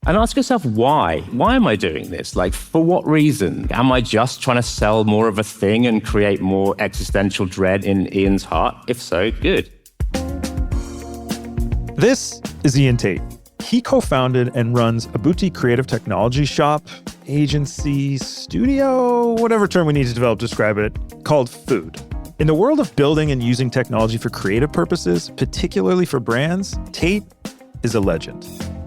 And ask yourself why. Why am I doing this? Like, for what reason? Am I just trying to sell more of a thing and create more existential dread in Iain's heart? If so, good. This is Iain Tait. He co-founded and runs a boutique creative technology shop, agency, studio, whatever term we need to develop to describe it, called Food. In the world of building and using technology for creative purposes, particularly for brands, Tait is a legend.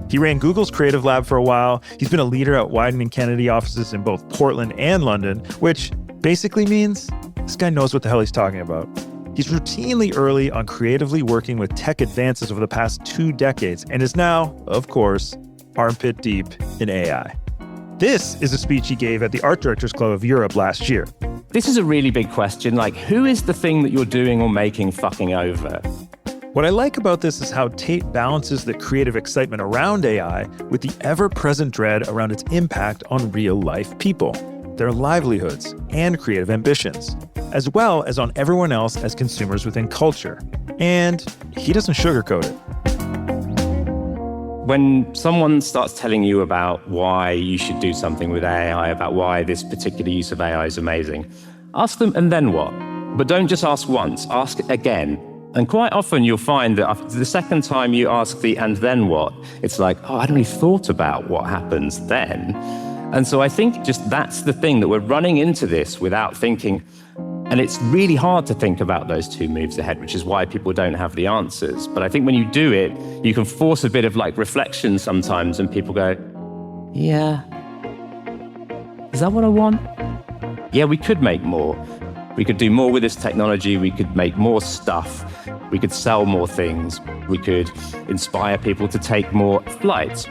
He ran Google's creative lab for a while. He's been a leader at Wieden & Kennedy offices in both Portland and London, which basically means this guy knows what the hell he's talking about. He's routinely early on creatively working with tech advances over the past 2 decades and is now, of course, armpit deep in AI. This is a speech he gave at the Art Directors Club of Europe last year. This is a really big question. Like, who is the thing that you're doing or making fucking over? What I like about this is how Tait balances the creative excitement around AI with the ever-present dread around its impact on real-life people, their livelihoods, and creative ambitions, as well as on everyone else as consumers within culture. And he doesn't sugarcoat it. When someone starts telling you about why you should do something with AI, about why this particular use of AI is amazing, ask them, and then what? But don't just ask once, ask again. And quite often you'll find that after the second time you ask the and then what, it's like, oh, I hadn't really thought about what happens then. And so I think just that's the thing, that we're running into this without thinking. And it's really hard to think about those 2 moves ahead, which is why people don't have the answers. But I think when you do it, you can force a bit of like reflection sometimes, and people go, yeah, is that what I want? Yeah, we could make more. We could do more with this technology. We could make more stuff. We could sell more things. We could inspire people to take more flights.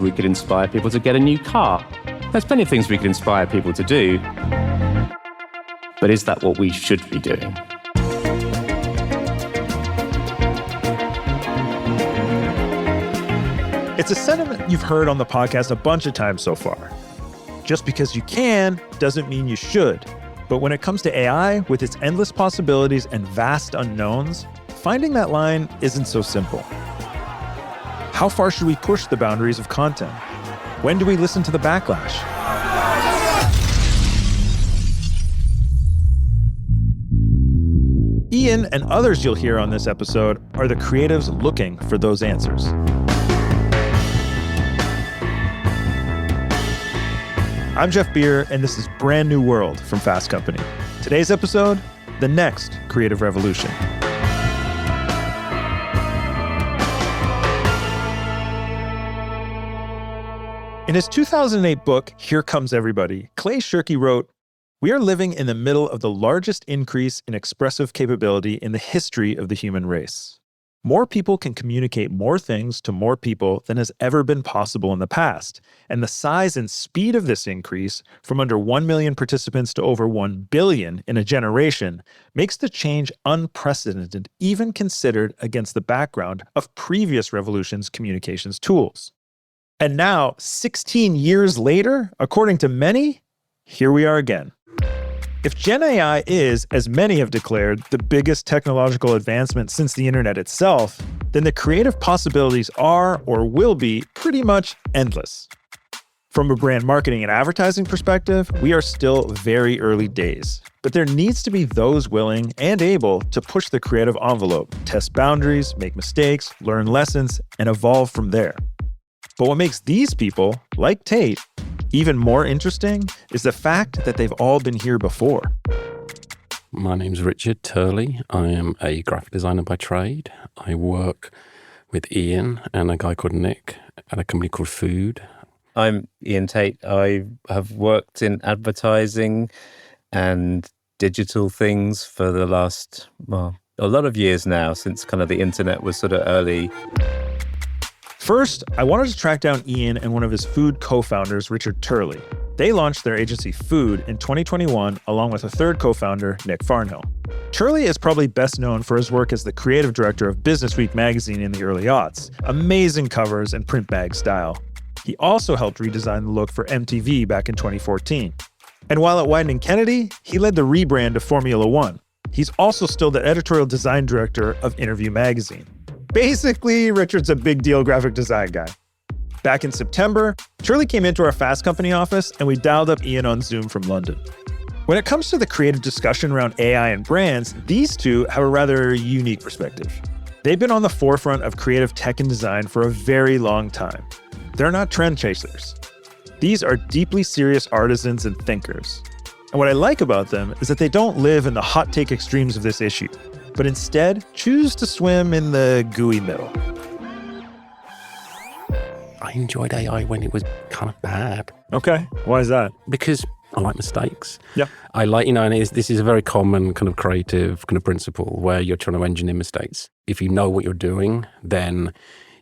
We could inspire people to get a new car. There's plenty of things we could inspire people to do. But is that what we should be doing? It's a sentiment you've heard on the podcast a bunch of times so far. Just because you can doesn't mean you should. But when it comes to AI, with its endless possibilities and vast unknowns, finding that line isn't so simple. How far should we push the boundaries of content? When do we listen to the backlash? Iain and others you'll hear on this episode are the creatives looking for those answers. I'm Jeff Beer, and this is Brand New World from Fast Company. Today's episode, the next creative revolution. In his 2008 book, Here Comes Everybody, Clay Shirky wrote, "We are living in the middle of the largest increase in expressive capability in the history of the human race. More people can communicate more things to more people than has ever been possible in the past. And the size and speed of this increase, from under 1 million participants to over 1 billion in a generation, makes the change unprecedented, even considered against the background of previous revolutions' communications tools. And now, 16 years later, according to many, here we are again." If GenAI is, as many have declared, the biggest technological advancement since the internet itself, then the creative possibilities are, or will be, pretty much endless. From a brand marketing and advertising perspective, we are still very early days. But there needs to be those willing and able to push the creative envelope, test boundaries, make mistakes, learn lessons, and evolve from there. But what makes these people, like Tait, even more interesting is the fact that they've all been here before. My name's Richard Turley. I am a graphic designer by trade. I work with Iain and a guy called Nick at a company called Food. I'm Iain Tait. I have worked in advertising and digital things for the last, a lot of years now, since kind of the internet was sort of early. First, I wanted to track down Iain and one of his Food co-founders, Richard Turley. They launched their agency Food in 2021, along with a third co-founder, Nick Farnhill. Turley is probably best known for his work as the creative director of Business Week magazine in the early aughts. Amazing covers and print bag style. He also helped redesign the look for MTV back in 2014. And while at Wieden & Kennedy, he led the rebrand of Formula One. He's also still the editorial design director of Interview magazine. Basically, Richard's a big deal graphic design guy. Back in September, Turley came into our Fast Company office and we dialed up Iain on Zoom from London. When it comes to the creative discussion around AI and brands, these two have a rather unique perspective. They've been on the forefront of creative tech and design for a very long time. They're not trend chasers. These are deeply serious artisans and thinkers. And what I like about them is that they don't live in the hot take extremes of this issue, but instead choose to swim in the gooey middle. I enjoyed AI when it was kind of bad. Okay, why is that? Because I like mistakes. Yeah. I like, and this is a very common kind of creative kind of principle where you're trying to engineer mistakes. If you know what you're doing, then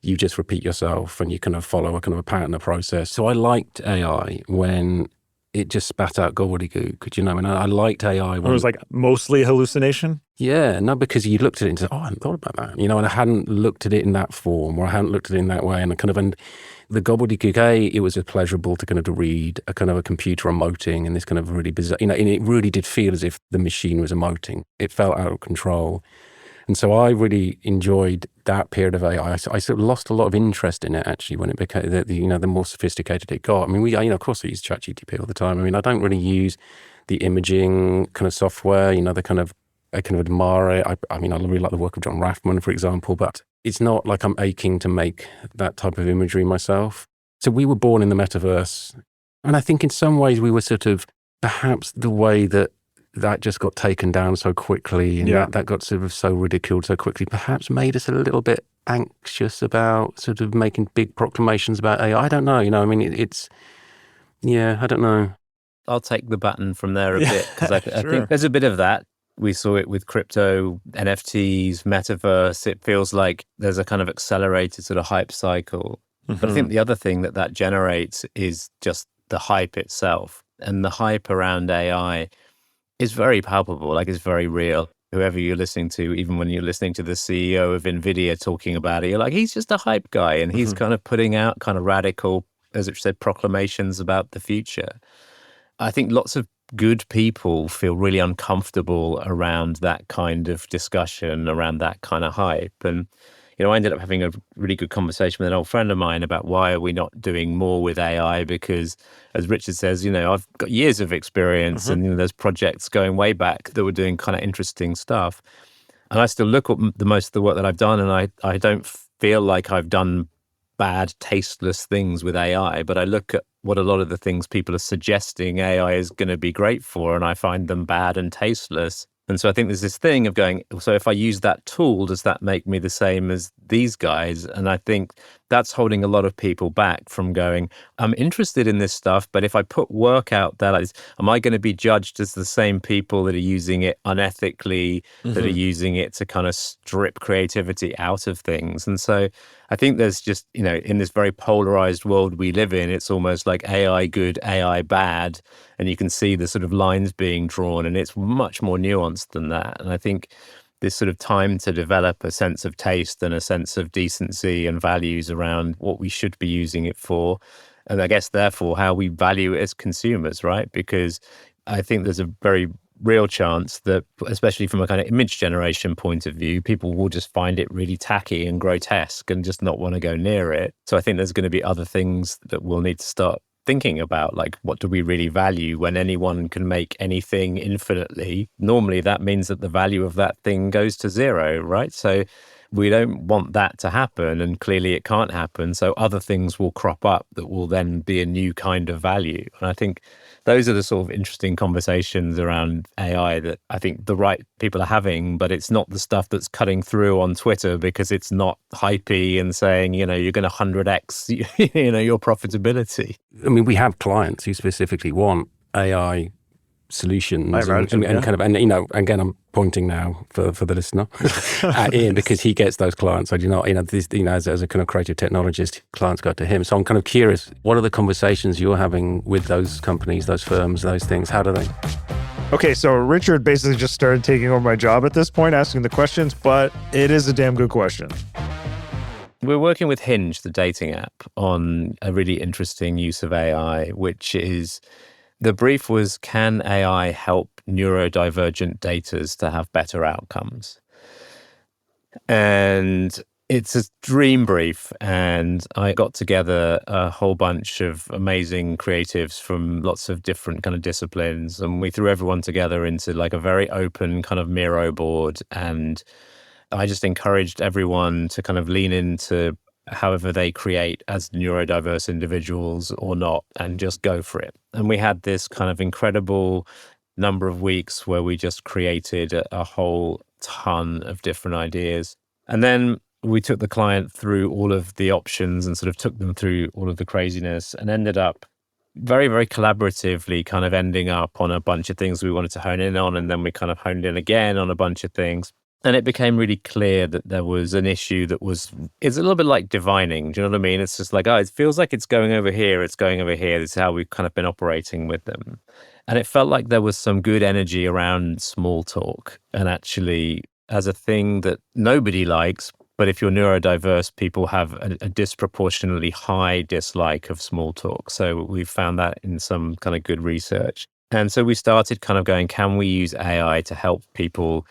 you just repeat yourself and you kind of follow a kind of a pattern of process. So I liked AI when it just spat out gobbledygook, you know, and I liked AI when It was like mostly hallucination? Yeah, no, because you looked at it and said, oh, I hadn't thought about that, you know, and I hadn't looked at it in that form, or I hadn't looked at it in that way, and the gobbledygook, it was pleasurable to kind of to read a kind of a computer emoting and this kind of really bizarre, you know, and it really did feel as if the machine was emoting. It felt out of control. And so I really enjoyed that period of AI. I sort of lost a lot of interest in it actually when it became, the more sophisticated it got. I mean, of course I use ChatGPT all the time. I mean, I don't really use the imaging kind of software, you know, I kind of admire it. I mean, I really like the work of John Rathman, for example, but it's not like I'm aching to make that type of imagery myself. So we were born in the metaverse. And I think in some ways we were sort of perhaps the way that just got taken down so quickly and that got sort of so ridiculed so quickly, perhaps made us a little bit anxious about sort of making big proclamations about AI. I don't know, you know, I mean, I don't know. I'll take the baton from there a bit because I Sure. think there's a bit of that. We saw it with crypto, NFTs, metaverse. It feels like there's a kind of accelerated sort of hype cycle. But I think the other thing that generates is just the hype itself. And the hype around AI is very palpable, like it's very real. Whoever you're listening to, even when you're listening to the CEO of NVIDIA talking about it, you're like, he's just a hype guy. And he's kind of putting out kind of radical, as it said, proclamations about the future. I think lots of good people feel really uncomfortable around that kind of discussion, around that kind of hype. And, you know, I ended up having a really good conversation with an old friend of mine about why are we not doing more with AI? Because as Richard says, you know, I've got years of experience and, you know, there's projects going way back that were doing kind of interesting stuff. And I still look at the most of the work that I've done and I don't feel like I've done bad, tasteless things with AI, but I look at what a lot of the things people are suggesting AI is going to be great for, and I find them bad and tasteless. And so I think there's this thing of going, so if I use that tool, does that make me the same as these guys? And I think that's holding a lot of people back from going, I'm interested in this stuff, but if I put work out there, am I going to be judged as the same people that are using it unethically, that are using it to kind of strip creativity out of things? And so I think there's just, you know, in this very polarized world we live in, it's almost like AI good, AI bad. And you can see the sort of lines being drawn, and it's much more nuanced than that. And I think this sort of time to develop a sense of taste and a sense of decency and values around what we should be using it for. And I guess, therefore, how we value it as consumers, right? Because I think there's a very real chance that, especially from a kind of image generation point of view, people will just find it really tacky and grotesque and just not want to go near it. So I think there's going to be other things that we'll need to start thinking about, like what do we really value when anyone can make anything infinitely? Normally that means that the value of that thing goes to zero, right? So we don't want that to happen, and clearly it can't happen. So other things will crop up that will then be a new kind of value. And I think those are the sort of interesting conversations around AI that I think the right people are having, but it's not the stuff that's cutting through on Twitter because it's not hypey and saying, you know, you're going to 100x, you know, your profitability. I mean, we have clients who specifically want AI solutions and you know, again, I'm pointing now for the listener at Iain, because he gets those clients. So, as a kind of creative technologist, clients go to him. So I'm kind of curious, what are the conversations you're having with those companies, those firms, those things? How do they? Okay, so Richard basically just started taking over my job at this point, asking the questions, but it is a damn good question. We're working with Hinge, the dating app, on a really interesting use of AI, which is, the brief was, can AI help neurodivergent daters to have better outcomes? And It's a dream brief, and I got together a whole bunch of amazing creatives from lots of different kind of disciplines, and we threw everyone together into like a very open kind of Miro board, and I just encouraged everyone to kind of lean into however they create as neurodiverse individuals or not, and just go for it. And we had this kind of incredible number of weeks where we just created a whole ton of different ideas. And then we took the client through all of the options and sort of took them through all of the craziness, and ended up very, very collaboratively kind of ending up on a bunch of things we wanted to hone in on. And then we kind of honed in again on a bunch of things. And it became really clear that there was an issue it's a little bit like divining. Do you know what I mean? It's just like, oh, it feels like it's going over here. It's going over here. This is how we've kind of been operating with them. And it felt like there was some good energy around small talk, and actually as a thing that nobody likes. But if you're neurodiverse, people have a disproportionately high dislike of small talk. So we found that in some kind of good research. And so we started kind of going, can we use AI to help people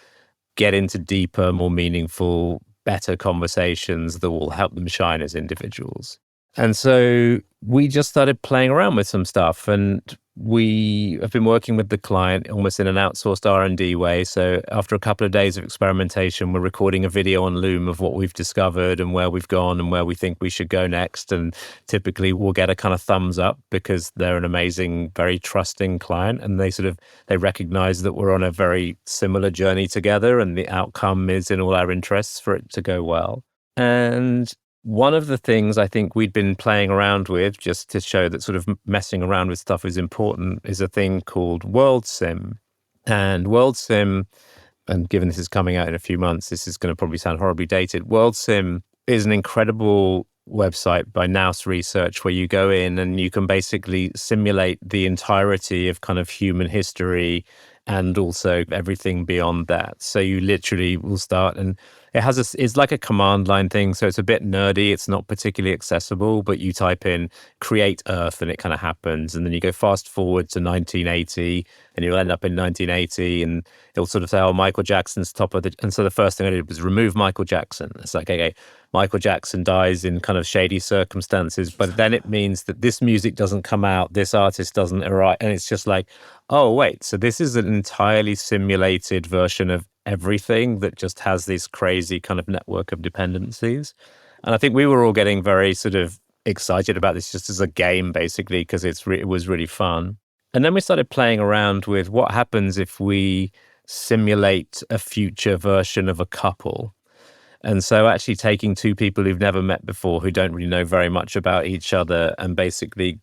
get into deeper, more meaningful, better conversations that will help them shine as individuals? And so we just started playing around with some stuff, and we have been working with the client almost in an outsourced R&D way. So after a couple of days of experimentation, we're recording a video on Loom of what we've discovered and where we've gone and where we think we should go next. And typically we'll get a kind of thumbs up because they're an amazing, very trusting client, and they recognize that we're on a very similar journey together, and the outcome is in all our interests for it to go well. And one of the things I think we'd been playing around with, just to show that sort of messing around with stuff is important, is a thing called World Sim. And World Sim, and given this is coming out in a few months, this is going to probably sound horribly dated. World Sim is an incredible website by Nous Research where you go in and you can basically simulate the entirety of kind of human history and also everything beyond that. So you literally will start, and it's like a command line thing. So it's a bit nerdy. It's not particularly accessible, but you type in create Earth and it kind of happens. And then you go fast forward to 1980 and you'll end up in 1980, and it'll sort of say, oh, Michael Jackson's top of the, and so the first thing I did was remove Michael Jackson. It's like, okay, Michael Jackson dies in kind of shady circumstances, but then it means that this music doesn't come out, this artist doesn't arrive. And it's just like, oh, wait, so this is an entirely simulated version of everything that just has this crazy kind of network of dependencies. And I think we were all getting very sort of excited about this just as a game, basically, because it was really fun. And then we started playing around with what happens if we simulate a future version of a couple. And so actually taking two people who've never met before, who don't really know very much about each other, and basically,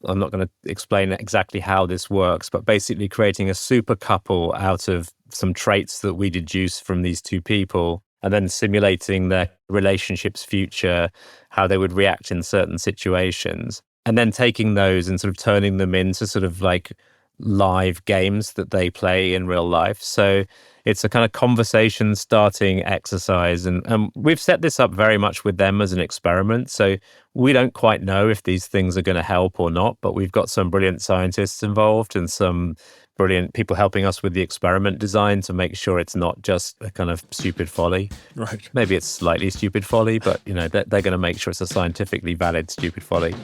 I'm not going to explain exactly how this works, but basically creating a super couple out of some traits that we deduce from these two people, and then simulating their relationship's future, how they would react in certain situations, and then taking those and sort of turning them into sort of like live games that they play in real life. So it's a kind of conversation starting exercise. And we've set this up very much with them as an experiment. So we don't quite know if these things are going to help or not, but we've got some brilliant scientists involved and some brilliant people helping us with the experiment design to make sure it's not just a kind of stupid folly. Right. Maybe it's slightly stupid folly, but they're going to make sure it's a scientifically valid stupid folly.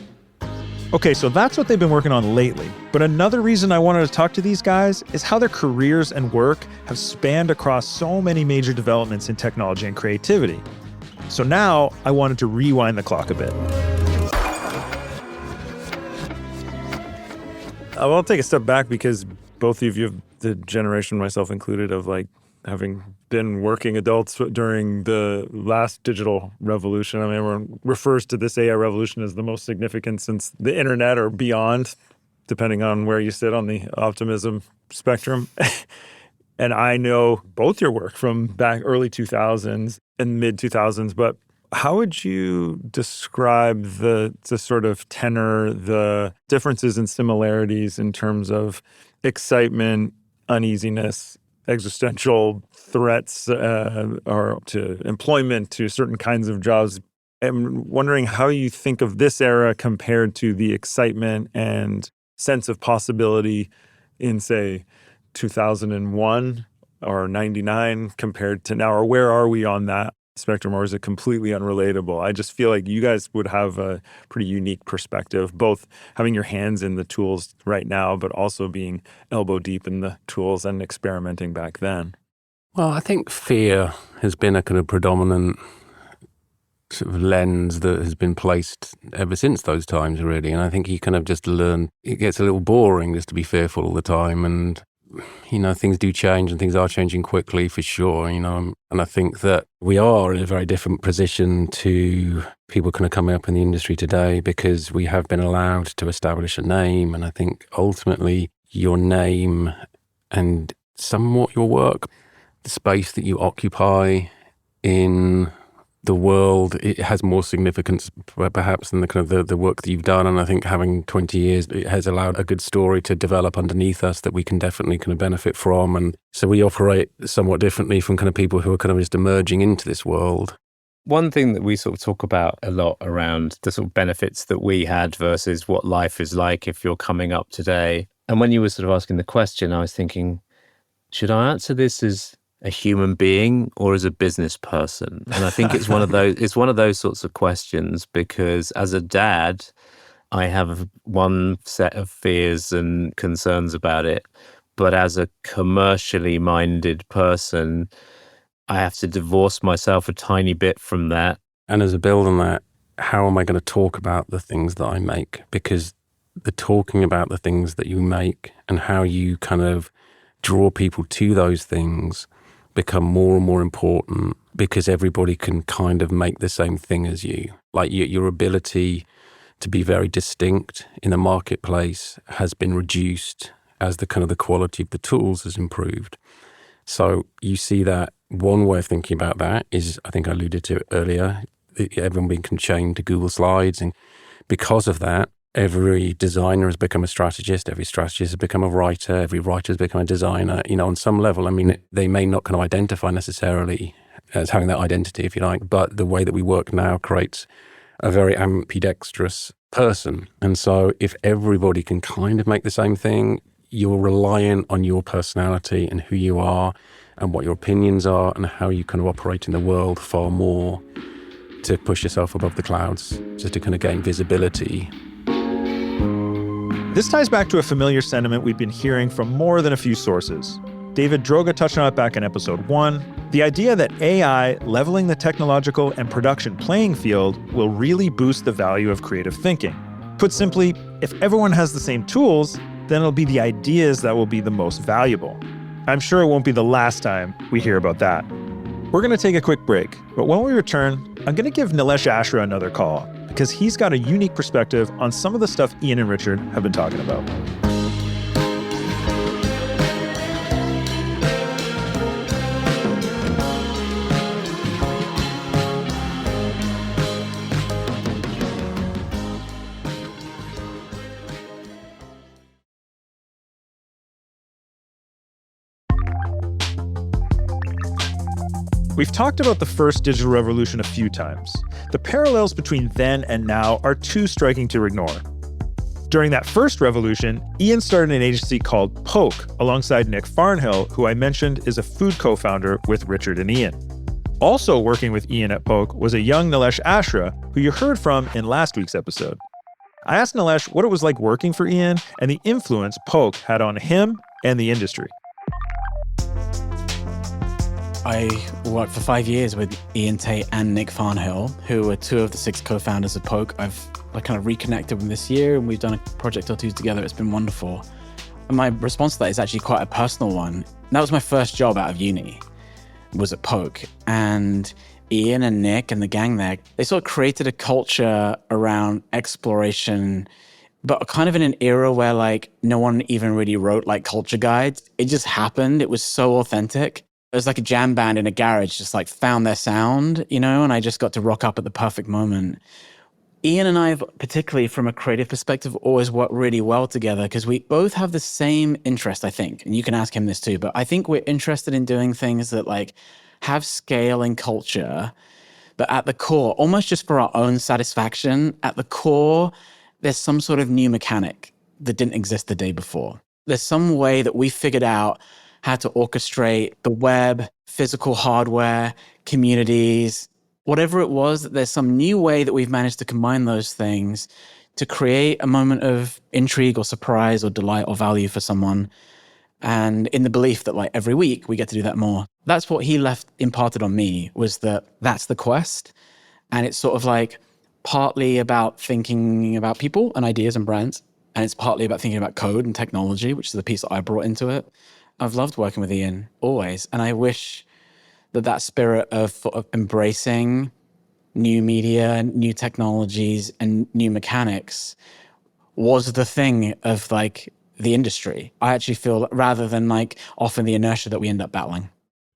Okay, so that's what they've been working on lately. But another reason I wanted to talk to these guys is how their careers and work have spanned across so many major developments in technology and creativity. So now I wanted to rewind the clock a bit. I will take a step back because both of you have the generation, myself included, of like having been working adults during the last digital revolution. I mean, everyone refers to this AI revolution as the most significant since the internet or beyond, depending on where you sit on the optimism spectrum. And I know both your work from back early 2000s and mid 2000s, but how would you describe the sort of tenor, the differences and similarities in terms of excitement, uneasiness, existential threats or to employment, to certain kinds of jobs? I'm wondering how you think of this era compared to the excitement and sense of possibility in, say, 2001 or 99 compared to now, or where are we on that spectrum, or is it completely unrelatable? I just feel like you guys would have a pretty unique perspective, both having your hands in the tools right now, but also being elbow deep in the tools and experimenting back then. Well, I think fear has been a kind of predominant sort of lens that has been placed ever since those times, really. And I think you kind of just learn, it gets a little boring just to be fearful all the time. And, things do change and things are changing quickly for sure, And I think that we are in a very different position to people kind of coming up in the industry today because we have been allowed to establish a name. And I think ultimately your name and somewhat your work, the space that you occupy in the world, it has more significance perhaps than the kind of the work that you've done. And I think having 20 years, it has allowed a good story to develop underneath us that we can definitely kind of benefit from. And so we operate somewhat differently from kind of people who are kind of just emerging into this world. One thing that we sort of talk about a lot around the sort of benefits that we had versus what life is like if you're coming up today. And when you were sort of asking the question, I was thinking, should I answer this as a human being or as a business person? And I think it's one of those sorts of questions, because as a dad, I have one set of fears and concerns about it. But as a commercially minded person, I have to divorce myself a tiny bit from that. And as a build on that, how am I going to talk about the things that I make? Because the talking about the things that you make and how you kind of draw people to those things become more and more important, because everybody can kind of make the same thing as you. Like your ability to be very distinct in the marketplace has been reduced as the kind of the quality of the tools has improved. So you see that one way of thinking about that is, I think I alluded to it earlier, everyone being chained to Google Slides. And because of that, every designer has become a strategist, every strategist has become a writer, every writer has become a designer, on some level. I mean, they may not kind of identify necessarily as having that identity, if you like, but the way that we work now creates a very ambidextrous person. And so if everybody can kind of make the same thing, you're reliant on your personality and who you are and what your opinions are and how you kind of operate in the world far more to push yourself above the clouds, just to kind of gain visibility. This ties back to a familiar sentiment we've been hearing from more than a few sources. David Droga touched on it back in episode 1, the idea that AI leveling the technological and production playing field will really boost the value of creative thinking. Put simply, if everyone has the same tools, then it'll be the ideas that will be the most valuable. I'm sure it won't be the last time we hear about that. We're going to take a quick break, but when we return, I'm going to give Nilesh Ashra another call, because he's got a unique perspective on some of the stuff Iain and Richard have been talking about. We've talked about the first digital revolution a few times. The parallels between then and now are too striking to ignore. During that first revolution, Iain started an agency called Poke alongside Nick Farnhill, who I mentioned is a food co-founder with Richard and Iain. Also working with Iain at Poke was a young Nilesh Ashra, who you heard from in last week's episode. I asked Nilesh what it was like working for Iain and the influence Poke had on him and the industry. I worked for 5 years with Iain Tait and Nick Farnhill, who were two of the 6 co-founders of Poke. I've kind of reconnected with them this year, and we've done a project or two together. It's been wonderful. And my response to that is actually quite a personal one. That was my first job out of uni, was at Poke. And Iain and Nick and the gang there, they sort of created a culture around exploration, but kind of in an era where no one even really wrote culture guides. It just happened. It was so authentic. It was like a jam band in a garage, just found their sound, and I just got to rock up at the perfect moment. Iain and I, particularly from a creative perspective, always work really well together because we both have the same interest, I think. And you can ask him this too, but I think we're interested in doing things that have scale and culture, but at the core, almost just for our own satisfaction, at the core, there's some sort of new mechanic that didn't exist the day before. There's some way that we figured out how to orchestrate the web, physical hardware, communities, whatever it was, that there's some new way that we've managed to combine those things to create a moment of intrigue or surprise or delight or value for someone. And in the belief that like every week we get to do that more. That's what he left imparted on me, was that that's the quest. And it's sort of like partly about thinking about people and ideas and brands. And it's partly about thinking about code and technology, which is the piece that I brought into it. I've loved working with Iain always. And I wish that spirit of embracing new media, new technologies, and new mechanics was the thing of like the industry. I actually feel, rather than like often the inertia that we end up battling.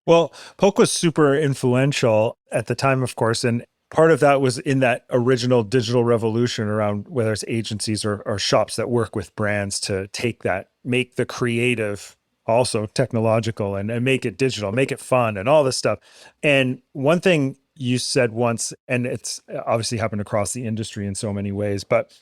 Well, Poke was super influential at the time, of course, and part of that was in that original digital revolution around whether it's agencies or shops that work with brands to take that, make the creative also technological and make it digital, make it fun and all this stuff. And one thing you said once, and it's obviously happened across the industry in so many ways, but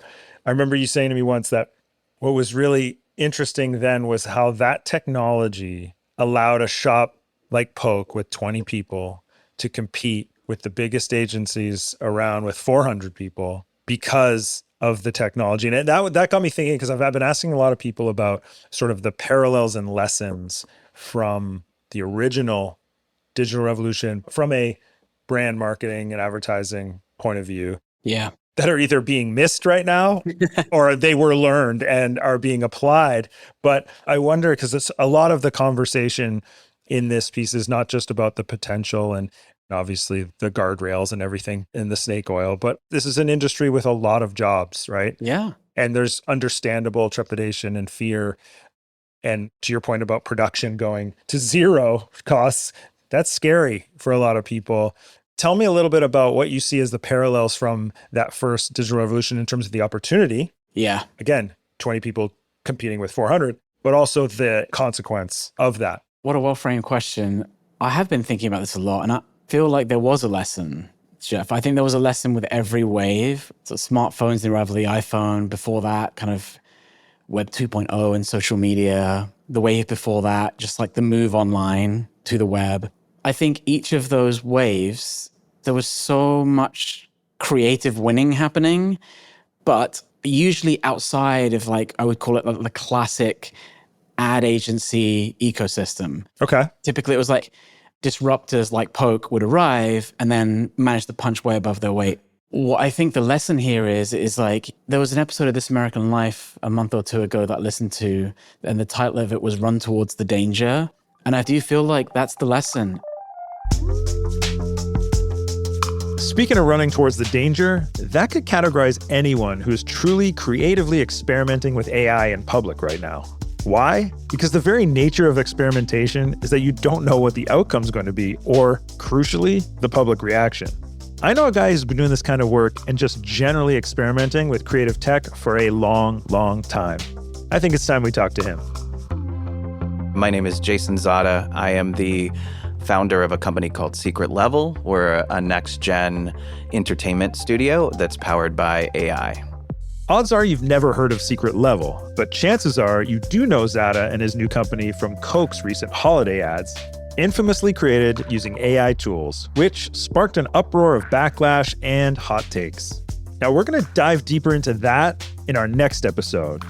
I remember you saying to me once that what was really interesting then was how that technology allowed a shop like Poke with 20 people to compete with the biggest agencies around with 400 people because of the technology. And that got me thinking, because I've been asking a lot of people about sort of the parallels and lessons from the original digital revolution from a brand marketing and advertising point of view. Yeah. That are either being missed right now or they were learned and are being applied. But I wonder, because it's a lot of the conversation in this piece is not just about the potential and obviously the guardrails and everything in the snake oil, but this is an industry with a lot of jobs, right? Yeah. And there's understandable trepidation and fear. And to your point about production going to zero costs, that's scary for a lot of people. Tell me a little bit about what you see as the parallels from that first digital revolution in terms of the opportunity. Yeah. Again, 20 people competing with 400, but also the consequence of that. What a well-framed question. I have been thinking about this a lot, and I feel like there was a lesson, Jeff. I think there was a lesson with every wave. So smartphones, the arrival of the iPhone, before that, kind of Web 2.0 and social media, the wave before that, just like the move online to the web. I think each of those waves, there was so much creative winning happening, but usually outside of like, I would call it the classic ad agency ecosystem. Okay. Typically it was like disruptors like Poke would arrive and then manage to punch way above their weight. What I think the lesson here is like, there was an episode of This American Life a month or two ago that I listened to, and the title of it was Run Towards the Danger. And I do feel like that's the lesson. Speaking of running towards the danger, that could categorize anyone who's truly creatively experimenting with AI in public right now. Why? Because the very nature of experimentation is that you don't know what the outcome's going to be, or, crucially, the public reaction. I know a guy who's been doing this kind of work and just generally experimenting with creative tech for a long, long time. I think it's time we talk to him. My name is Jason Zada. I am the founder of a company called Secret Level. We're a next-gen entertainment studio that's powered by AI. Odds are you've never heard of Secret Level, but chances are you do know Zada and his new company from Coke's recent holiday ads, infamously created using AI tools, which sparked an uproar of backlash and hot takes. Now, we're going to dive deeper into that in our next episode.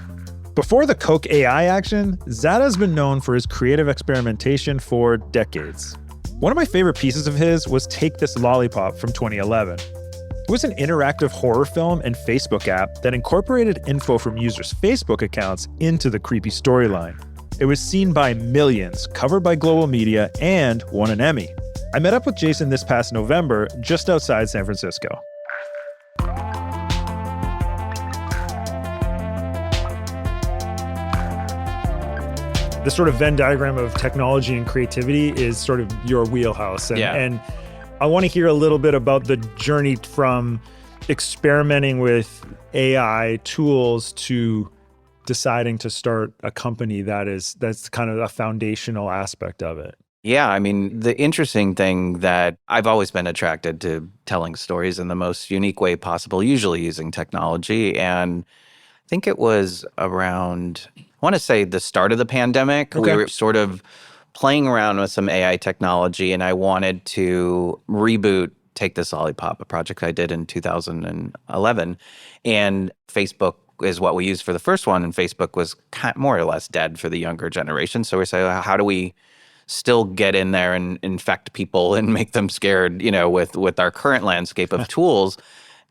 Before the Coke AI action, Zada's been known for his creative experimentation for decades. One of my favorite pieces of his was Take This Lollipop from 2011. It was an interactive horror film and Facebook app that incorporated info from users' Facebook accounts into the creepy storyline. It was seen by millions, covered by global media, and won an Emmy. I met up with Jason this past November, just outside San Francisco. This sort of Venn diagram of technology and creativity is sort of your wheelhouse. And I want to hear a little bit about the journey from experimenting with AI tools to deciding to start a company that's kind of a foundational aspect of it. Yeah, I mean, the interesting thing that I've always been attracted to telling stories in the most unique way possible, usually using technology. And I think it was around, I want to say the start of the pandemic. Okay. We were sort of playing around with some AI technology, and I wanted to reboot Take This Lollipop, a project I did in 2011. And Facebook is what we used for the first one, and Facebook was more or less dead for the younger generation. So we said, how do we still get in there and infect people and make them scared, with our current landscape of tools?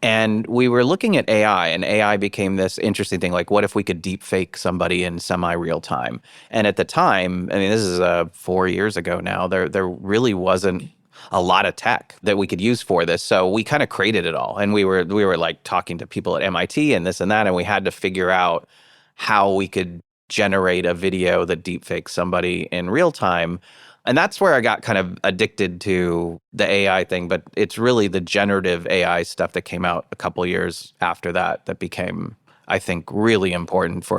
And we were looking at AI, and AI became this interesting thing. Like, what if we could deep fake somebody in semi-real time? And at the time, I mean, this is 4 years ago now, there really wasn't a lot of tech that we could use for this. So we kind of created it all. And we were like talking to people at MIT and this and that, and we had to figure out how we could generate a video that deep fakes somebody in real time. And that's where I got kind of addicted to the AI thing. But it's really the generative AI stuff that came out a couple of years after that became, I think, really important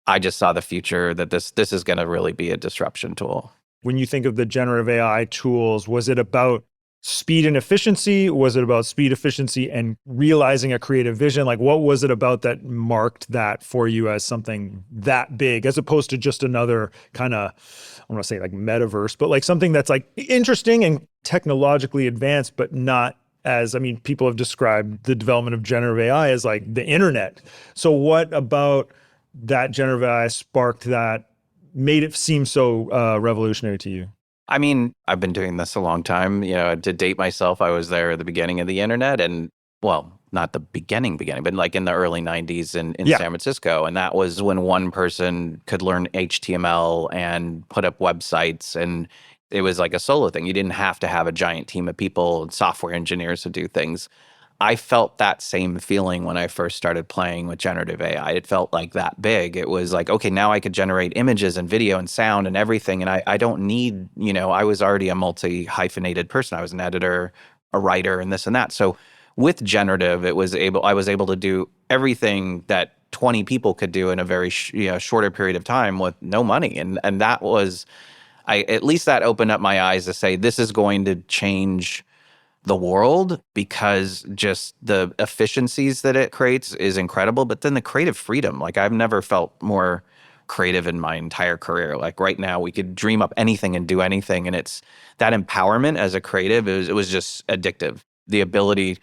I just saw the future that this is going to really be a disruption tool. When you think of the generative AI tools, was it about speed and efficiency? Was it about speed, efficiency, and realizing a creative vision? Like, what was it about that marked that for you as something that big, as opposed to just another kind of, I want to say like metaverse, but like something that's like interesting and technologically advanced, but not as, I mean, people have described the development of generative AI as like the internet. So what about that generative AI sparked that, made it seem so revolutionary to you? I mean, I've been doing this a long time. To date myself, I was there at the beginning of the internet, and well, not the beginning, but like in the early 90s in San Francisco. And that was when one person could learn HTML and put up websites, and it was like a solo thing. You didn't have to have a giant team of people and software engineers to do things. I felt that same feeling when I first started playing with generative AI. It felt like that big. It was like, okay, now I could generate images and video and sound and everything. And I don't need, I was already a multi-hyphenated person. I was an editor, a writer, and this and that. So with generative, I was able to do everything that 20 people could do in a very shorter period of time with no money. And that was, at least that opened up my eyes to say, this is going to change the world, because just the efficiencies that it creates is incredible. But then the creative freedom, like I've never felt more creative in my entire career. Like right now, we could dream up anything and do anything. And it's that empowerment as a creative, it was just addictive. The ability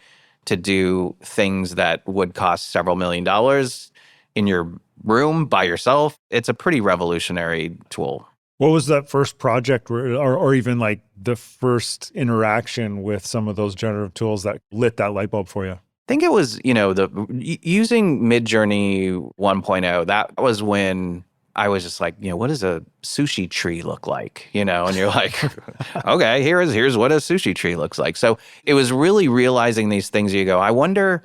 to do things that would cost several $1 million in your room by yourself. It's a pretty revolutionary tool. What was that first project or even like the first interaction with some of those generative tools that lit that light bulb for you? I think it was, using Midjourney 1.0. That was when I was just like, what does a sushi tree look like? And you're like, okay, here's what a sushi tree looks like. So it was really realizing these things. You go, I wonder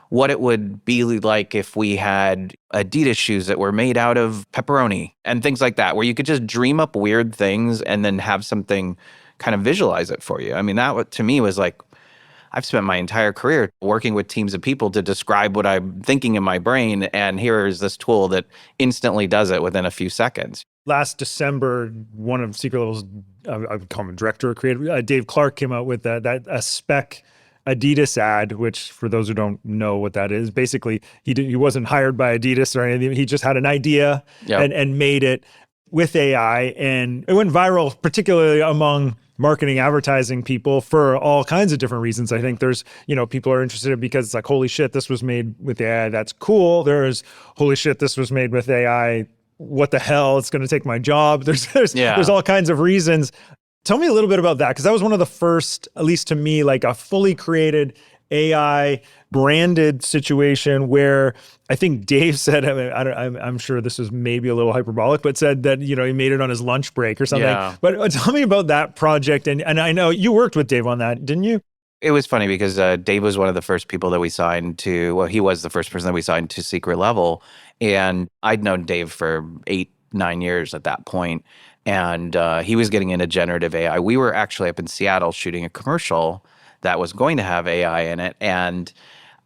what it would be like if we had Adidas shoes that were made out of pepperoni and things like that, where you could just dream up weird things and then have something kind of visualize it for you. I mean, that to me was like, I've spent my entire career working with teams of people to describe what I'm thinking in my brain, and here is this tool that instantly does it within a few seconds. Last December, one of Secret Level's, I would call him director of creative, Dave Clark, came out with a spec Adidas ad, which for those who don't know what that is, basically he wasn't hired by Adidas or anything. He just had an idea and made it with AI, and it went viral, particularly among marketing, advertising people for all kinds of different reasons. I think there's, people are interested because it's like, holy shit, this was made with AI. That's cool. There's, holy shit, this was made with AI. What the hell? It's going to take my job. There's all kinds of reasons. Tell me a little bit about that, because that was one of the first, at least to me, like a fully created AI branded situation where I think Dave said, I'm sure this is maybe a little hyperbolic, but said that, he made it on his lunch break or something. Yeah. But tell me about that project. And I know you worked with Dave on that, didn't you? It was funny because Dave was one of the first people that we signed to, well, he was the first person that we signed to Secret Level. And I'd known Dave for 8-9 years at that point. And he was getting into generative AI. We were actually up in Seattle shooting a commercial that was going to have AI in it. And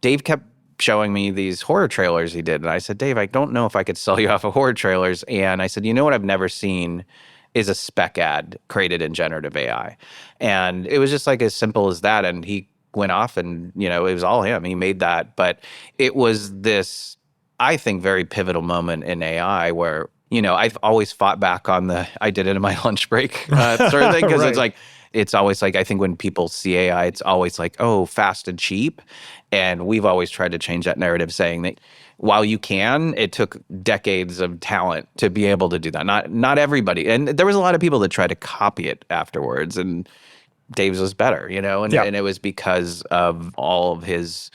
Dave kept showing me these horror trailers he did. And I said, Dave, I don't know if I could sell you off of horror trailers. And I said, what I've never seen is a spec ad created in generative AI. And it was just like as simple as that. And he went off and, it was all him. He made that. But it was this, I think, very pivotal moment in AI where I've always fought back on I did it in my lunch break sort of thing, because Right. it's always like, I think when people see AI, it's always like, oh, fast and cheap. And we've always tried to change that narrative, saying that while you can, it took decades of talent to be able to do that. Not everybody. And there was a lot of people that tried to copy it afterwards, and Dave's was better, and it was because of all of his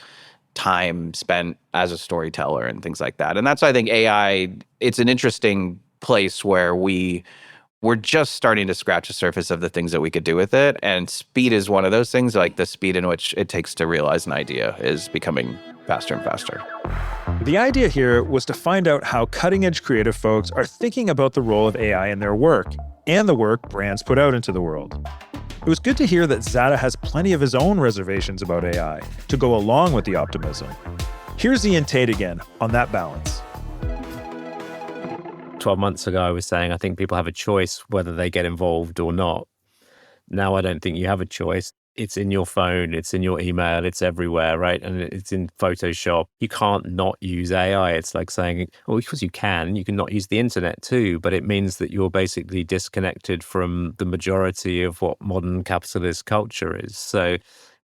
time spent as a storyteller and things like that. And that's why I think AI, it's an interesting place where we're just starting to scratch the surface of the things that we could do with it. And speed is one of those things, like the speed in which it takes to realize an idea is becoming faster and faster. The idea here was to find out how cutting-edge creative folks are thinking about the role of AI in their work and the work brands put out into the world. It was good to hear that Zada has plenty of his own reservations about AI to go along with the optimism. Here's Iain Tait again on that balance. 12 months ago, I was saying I think people have a choice whether they get involved or not. Now I don't think you have a choice. It's in your phone, it's in your email, it's everywhere, right? And it's in Photoshop. You can't not use AI. It's like saying, well, because you can not use the internet too, but it means that you're basically disconnected from the majority of what modern capitalist culture is. So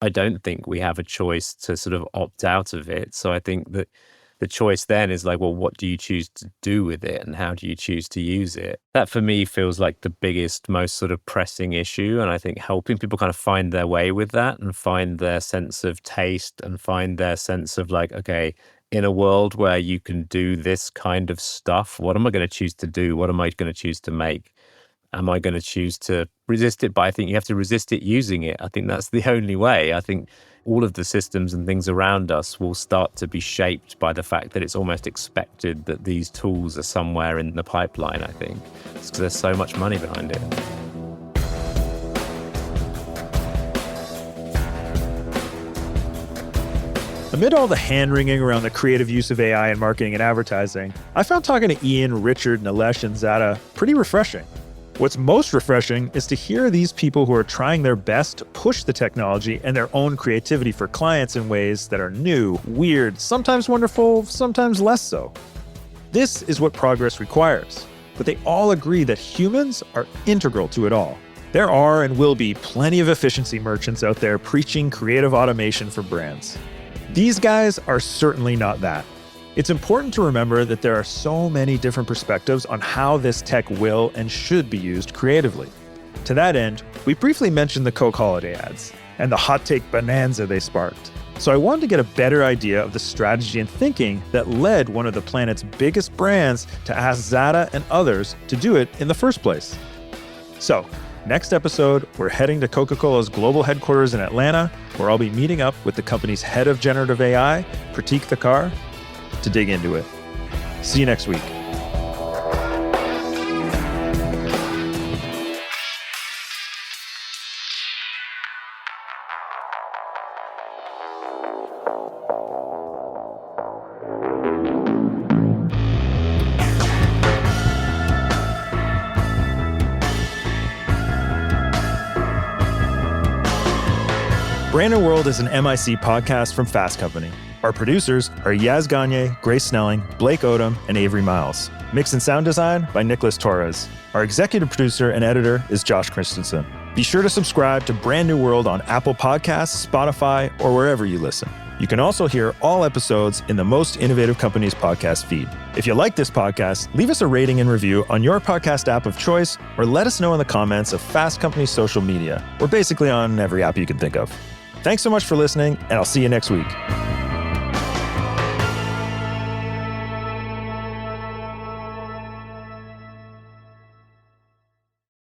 I don't think we have a choice to sort of opt out of it. So I think that the choice then is like, well, what do you choose to do with it and how do you choose to use it? That for me feels like the biggest, most sort of pressing issue. And I think helping people kind of find their way with that and find their sense of taste and find their sense of like, okay, in a world where you can do this kind of stuff, what am I going to choose to do? What am I going to choose to make? Am I going to choose to resist it? But I think you have to resist it using it. I think that's the only way. I think all of the systems and things around us will start to be shaped by the fact that it's almost expected that these tools are somewhere in the pipeline, I think. It's because there's so much money behind it. Amid all the hand-wringing around the creative use of AI in marketing and advertising, I found talking to Iain, Richard, Nilesh, and Zada pretty refreshing. What's most refreshing is to hear these people who are trying their best to push the technology and their own creativity for clients in ways that are new, weird, sometimes wonderful, sometimes less so. This is what progress requires, but they all agree that humans are integral to it all. There are and will be plenty of efficiency merchants out there preaching creative automation for brands. These guys are certainly not that. It's important to remember that there are so many different perspectives on how this tech will and should be used creatively. To that end, we briefly mentioned the Coke holiday ads and the hot take bonanza they sparked. So I wanted to get a better idea of the strategy and thinking that led one of the planet's biggest brands to ask Zada and others to do it in the first place. So, next episode, we're heading to Coca-Cola's global headquarters in Atlanta, where I'll be meeting up with the company's head of generative AI, Pratik Thakar, to dig into it. See you next week. Brand New World is an MIC podcast from Fast Company. Our producers are Yaz Gagne, Grace Snelling, Blake Odom, and Avery Miles. Mix and sound design by Nicholas Torres. Our executive producer and editor is Josh Christensen. Be sure to subscribe to Brand New World on Apple Podcasts, Spotify, or wherever you listen. You can also hear all episodes in the Most Innovative Companies podcast feed. If you like this podcast, leave us a rating and review on your podcast app of choice, or let us know in the comments of Fast Company's social media. We're basically on every app you can think of. Thanks so much for listening, and I'll see you next week.